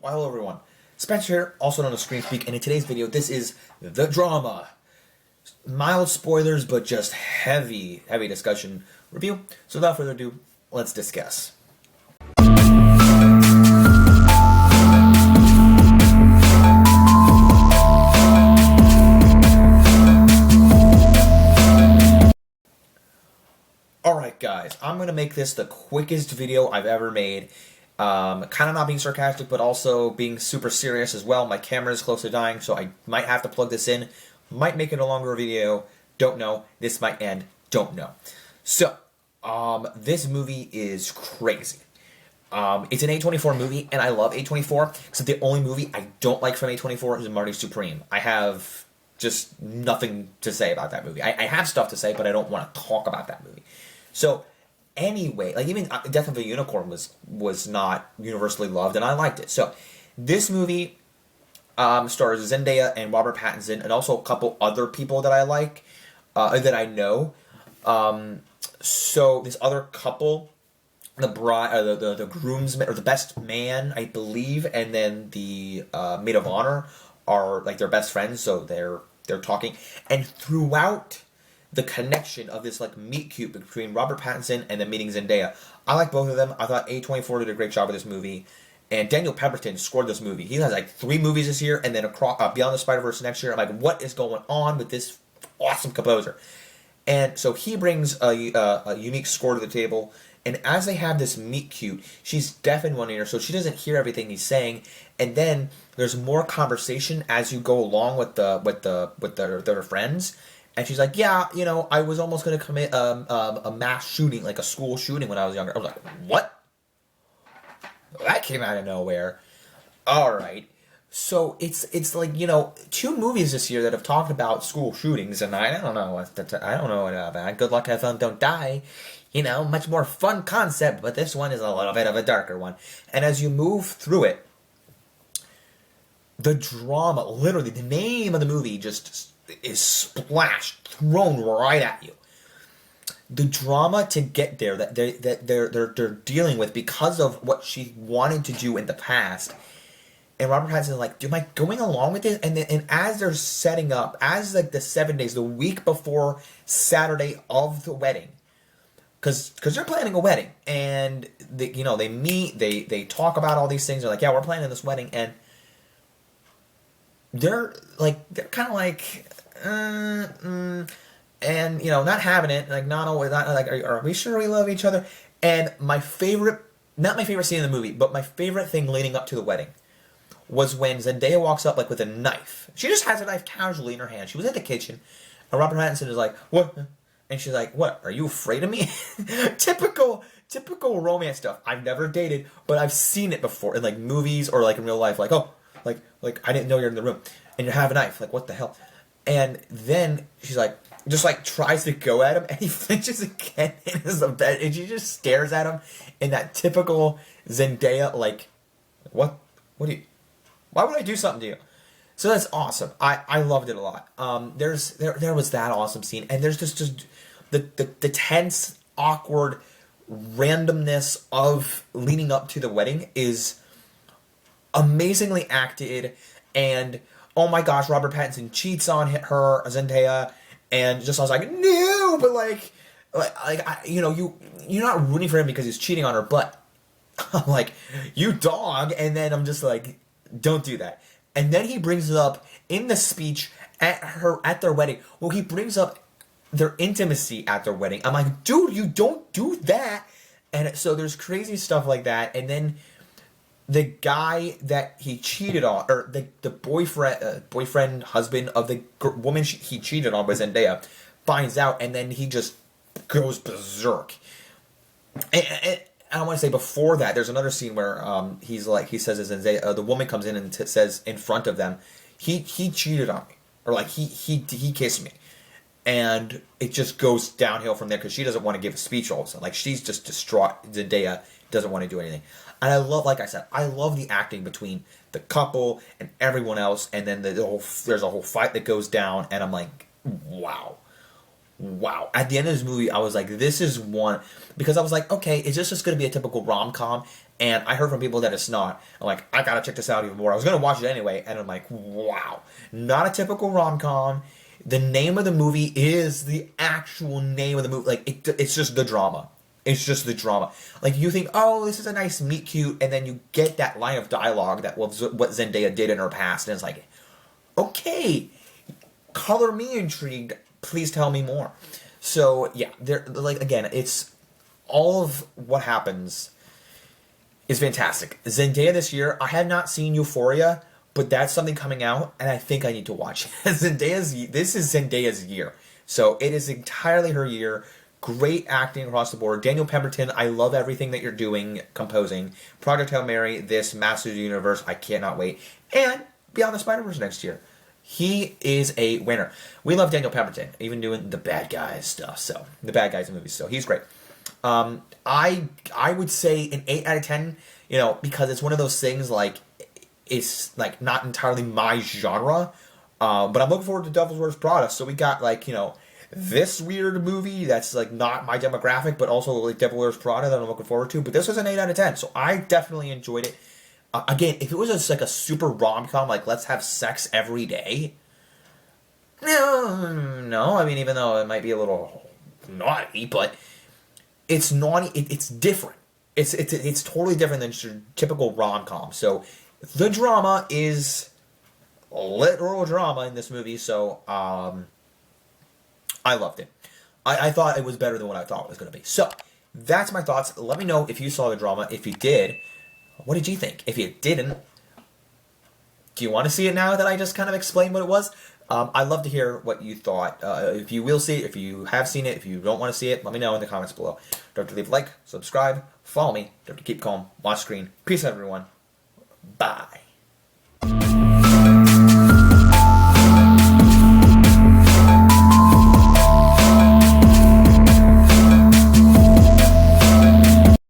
Well, hello everyone. Spencer here, also known as Screen Speak, and in today's video, this is the drama. Mild spoilers, but just heavy discussion review. So without further ado, let's discuss. Alright guys, I'm going to make this the quickest video I've ever made. Kind of not being sarcastic, but also being super serious as well. My camera is close to dying, so I might have to plug this in. Might make it a longer video. Don't know. This might end. Don't know. So, this movie is crazy. It's an A24 movie, and I love A24, except the only movie I don't like from A24 is Marty Supreme. I have just nothing to say about that movie. I have stuff to say, but I don't want to talk about that movie. So, anyway, like even Death of a Unicorn was not universally loved, and I liked it. So, this movie stars Zendaya and Robert Pattinson, and also a couple other people that I like, that I know. So, this other couple, the bride, the groomsman, or the best man, I believe, and then the maid of honor are like their best friends. So they're talking, and throughout the connection of this like meet cute between Robert Pattinson and then meeting Zendaya, I like both of them. I thought A24 did a great job with this movie, and Daniel Pemberton scored this movie. He has like 3 movies this year, and then across Beyond the Spider-Verse next year. I'm like, what is going on with this awesome composer? And so he brings a unique score to the table. And as they have this meet cute, she's deaf in one ear, so she doesn't hear everything he's saying. And then there's more conversation as you go along with their friends. And she's like, yeah, you know, I was almost going to commit a mass shooting, like a school shooting when I was younger. I was like, what? That came out of nowhere. All right. So it's like, you know, 2 movies this year that have talked about school shootings, and I don't know what that. Good luck, have fun, don't die. You know, much more fun concept, but this one is a little bit of a darker one. And as you move through it, the drama, literally, the name of the movie just is splashed, thrown right at you. The drama to get there that they're dealing with because of what she wanted to do in the past. And Robert Pattinson is like, am I going along with this? And as they're setting up, as like the 7 days, the week before Saturday of the wedding, because they're planning a wedding, and they meet, they talk about all these things. They're like, yeah, we're planning this wedding, and they're kind of like, and not having it, like not always, not like, are we sure we love each other? And my favorite, not my favorite scene in the movie, but my favorite thing leading up to the wedding was when Zendaya walks up like with a knife. She just has a knife casually in her hand. She was in the kitchen, and Robert Pattinson is like, what? And she's like, what, are you afraid of me? Typical romance stuff. I've never dated, but I've seen it before in like movies or like in real life. Like, oh, like I didn't know you're in the room and you have a knife. Like, what the hell? And then she's like, just like tries to go at him, and he flinches again in his bed, and she just stares at him in that typical Zendaya, like, what do you, why would I do something to you? So that's awesome. I loved it a lot. There was that awesome scene, and there's just the tense, awkward randomness of leading up to the wedding is amazingly acted. And oh my gosh, Robert Pattinson cheats on her, Zendaya, and just I was like, no, but you're not rooting for him because he's cheating on her, but I'm like, you dog, and then I'm just like, don't do that. And then he brings it up in the speech at their wedding. Well, he brings up their intimacy at their wedding. I'm like, dude, you don't do that. And so there's crazy stuff like that. And then the guy that he cheated on, or the boyfriend, husband of the woman he cheated on with Zendaya, finds out, and then he just goes berserk. And I want to say before that, there's another scene where he says as Zendaya, the woman comes in and says in front of them, he cheated on me, or like he kissed me, and it just goes downhill from there because she doesn't want to give a speech all of a sudden. Like, she's just distraught. Zendaya doesn't want to do anything, and I love, like I said, I love the acting between the couple and everyone else, and then there's a whole fight that goes down, and I'm like, wow. At the end of this movie, I was like, this is one, because I was like, okay, is this just going to be a typical rom-com? And I heard from people that it's not. I'm like, I gotta check this out even more. I was gonna watch it anyway, and I'm like, wow. Not a typical rom-com. The name of the movie is the actual name of the movie. Like, it's just the drama. It's just the drama. Like, you think, oh, this is a nice meet cute, and then you get that line of dialogue that was what Zendaya did in her past, and it's like, okay, color me intrigued. Please tell me more. So, yeah, like, again, it's all of what happens is fantastic. Zendaya this year, I have not seen Euphoria, but that's something coming out, and I think I need to watch it. This is Zendaya's year. So it is entirely her year. Great acting across the board. Daniel Pemberton, I love everything that you're doing, composing. Project Hail Mary, this Masters of the Universe, I cannot wait. And Beyond the Spider-Verse next year. He is a winner. We love Daniel Pemberton, even doing the bad guys stuff. So, the bad guys in movies. So, he's great. I would say an 8 out of 10, because it's one of those things, like, it's, like, not entirely my genre, but I'm looking forward to Devil's Wears Prada, so we got, like, this weird movie that's, like, not my demographic, but also, like, Devil Wears Prada that I'm looking forward to, but this was an 8 out of 10, so I definitely enjoyed it. Again, if it was just, like, a super rom-com, like, let's have sex every day, no, I mean, even though it might be a little naughty, but it's naughty. It's different. It's totally different than your typical rom-com. So the drama is literal drama in this movie. So I loved it. I thought it was better than what I thought it was going to be. So that's my thoughts. Let me know if you saw the drama. If you did, what did you think? If you didn't, do you want to see it now that I just kind of explained what it was? I'd love to hear what you thought. If you will see it, if you have seen it, if you don't want to see it, let me know in the comments below. Don't forget to leave a like, subscribe, follow me. Don't forget to keep calm, watch screen. Peace out, everyone. Bye.